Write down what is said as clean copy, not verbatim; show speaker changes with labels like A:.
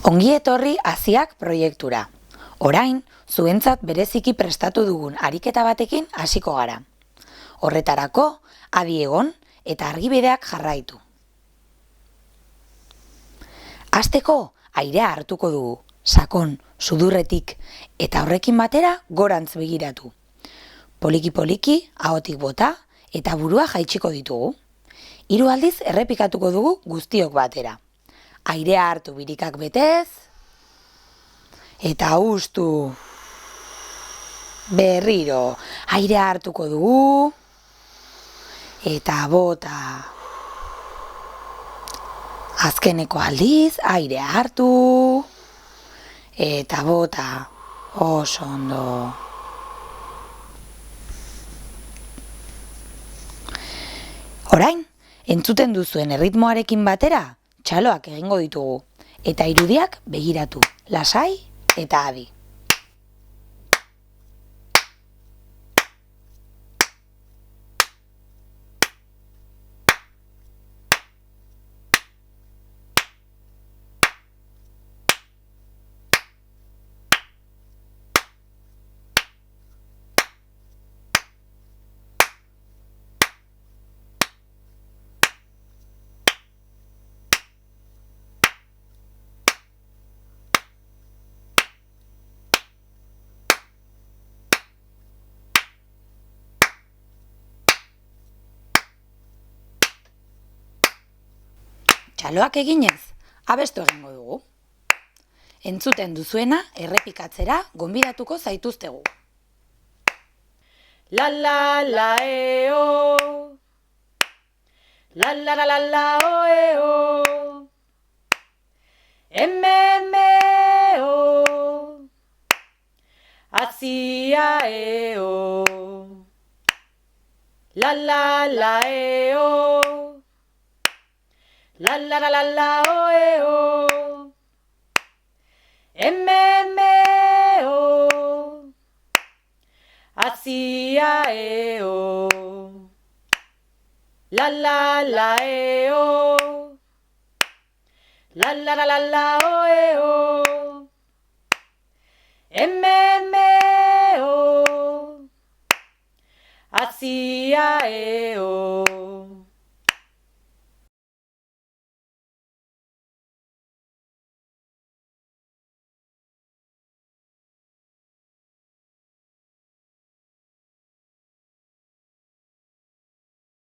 A: Ongi etorri Haziak proiektura. Orain, zuentzat bereziki prestatu dugun ariketa batekin hasiko gara. Horretarako, adi egon eta argibideak jarraitu. Hasteko, airea hartuko dugu, sakon, sudurretik, eta horrekin batera gorantz begiratu. Poliki-poliki, ahotik bota, eta burua jaitsiko ditugu. 3 aldiz errepikatuko dugu guztiok batera. Airea hartu birikak betez, eta hustu. Berriro, airea hartuko dugu, eta bota. Azkeneko aldiz, airea hartu, eta bota. Oso ondo. Orain, entzuten duzuen erritmoarekin batera, txaloak egingo ditugu, eta irudiak begiratu, lasai eta adi. Txaloak eginez, abestu egingo dugu. Entzuten duzuena errepikatzera gonbidatuko zaituztegu.
B: La la la o, la la la la la o, o, Hacia o, la la la o. La la la la la o, o, hacia o, la la la o, la la la la la o, o, hacia o.